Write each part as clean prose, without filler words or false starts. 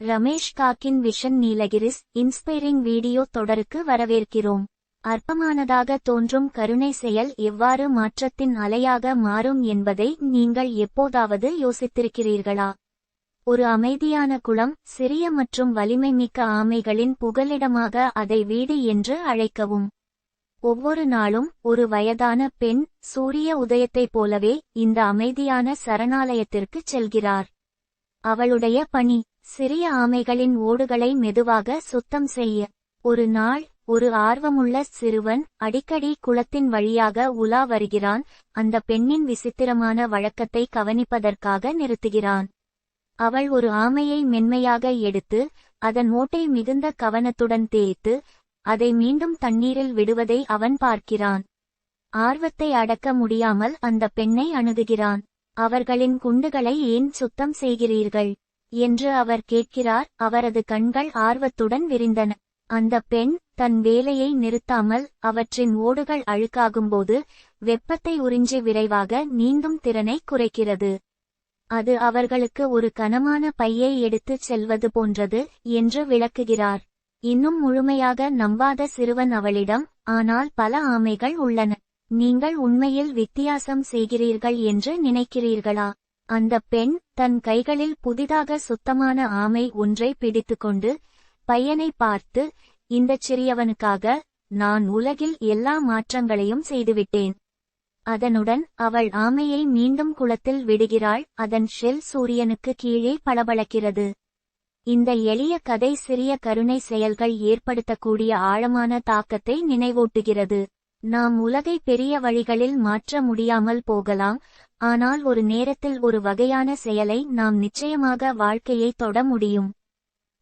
ரமேஷ் காக்கின் vision Nilgiris inspiring video தொடருக்கு வரவேற்கிறோம். அற்பமானதாக தோன்றும் கருணை செயல் எவ்வாறு மாற்றத்தின் அலையாக மாறும் என்பதை நீங்கள் எப்போதாவது யோசித்திருக்கிறீர்களா? ஒரு அமைதியான குளம், சிறிய மற்றும் வலிமைமிக்க ஆமைகளின் புகலிடமாக அதை வீடு என்று அழைக்கவும். ஒவ்வொரு நாளும் ஒரு வயதான பெண் சூரிய உதயத்தைப் போலவே இந்த அமைதியான சரணாலயத்திற்குச் செல்கிறார். அவளுடைய பணி சிறிய ஆமைகளின் ஓடுகளை மெதுவாக சுத்தம் செய்ய. ஒரு நாள் ஒரு ஆர்வமுள்ள சிறுவன் அடிக்கடி குளத்தின் வழியாக உலா வருகிறான். அந்த பெண்ணின் விசித்திரமான வழக்கத்தை கவனிப்பதற்காக நிறுத்துகிறான். அவள் ஒரு ஆமையை மென்மையாக எடுத்து அதன் ஓட்டை மிகுந்த கவனத்துடன் தேய்த்து அதை மீண்டும் தண்ணீரில் விடுவதை அவன் பார்க்கிறான். ஆர்வத்தை அடக்க முடியாமல் அந்த பெண்ணை அணுகுகிறான். அவர்களின் குண்டுகளை ஏன் சுத்தம் செய்கிறீர்கள் என்று அவர் கேட்கிறார். அவரது கண்கள் ஆர்வத்துடன் விரிந்தன. அந்த பெண் தன் வேலையை நிறுத்தாமல் அவற்றின் ஓடுகள் அழுக்காகும்போது வெப்பத்தை உறிஞ்சி விரைவாக நீந்தும் திறனை குறைக்கிறது. அது அவர்களுக்கு ஒரு கனமான பையை எடுத்துச் செல்வது போன்றது என்று விளக்குகிறார். இன்னும் முழுமையாக நம்பாத சிறுவன் அவளிடம், ஆனால் பல ஆமைகள் உள்ளன. நீங்கள் உண்மையில் வித்தியாசம் செய்கிறீர்கள் என்று நினைக்கிறீர்களா? அந்த பெண் தன் கைகளில் புதிதாக சுத்தமான ஆமை ஒன்றை பிடித்துக்கொண்டு பையனை பார்த்து, இந்தச் சிறியவனுக்காக நான் உலகில் எல்லா மாற்றங்களையும் செய்துவிட்டேன். அதனுடன் அவள் ஆமையை மீண்டும் குளத்தில் விடுகிறாள். அதன் ஷெல் சூரியனுக்கு கீழே பளபளக்கிறது. இந்த எளிய கதை சிறிய கருணை செயல்கள் ஏற்படுத்தக்கூடிய ஆழமான தாக்கத்தை நினைவூட்டுகிறது. நாம் உலகை பெரிய வழிகளில் மாற்ற முடியாமல் போகலாம், ஆனால் ஒரு நேரத்தில் ஒரு வகையான செயலை நாம் நிச்சயமாக வாழ்க்கையை தொட முடியும்.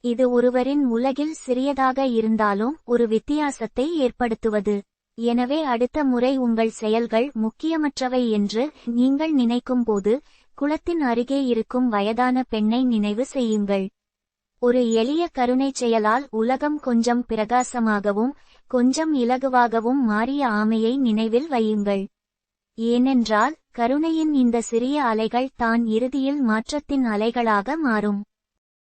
இது ஒருவரின் உலகில் சிறியதாக இருந்தாலும் ஒரு வித்தியாசத்தை ஏற்படுத்துவது. எனவே அடுத்த முறை உங்கள் செயல்கள் முக்கியமற்றவை என்று நீங்கள் நினைக்கும் போது குளத்தின் அருகே இருக்கும் வயதான பெண்ணை நினைவு செய்யுங்கள். ஒரு எளிய கருணை செயலால் உலகம் கொஞ்சம் பிரகாசமாகவும் கொஞ்சம் இலகுவாகவும் மாறிய ஆமையை நினைவில் வையுங்கள். ஏனென்றால் கருணையின் இந்த சிறிய அலைகள் தான் இறுதியில் மாற்றத்தின் அலைகளாக மாறும்.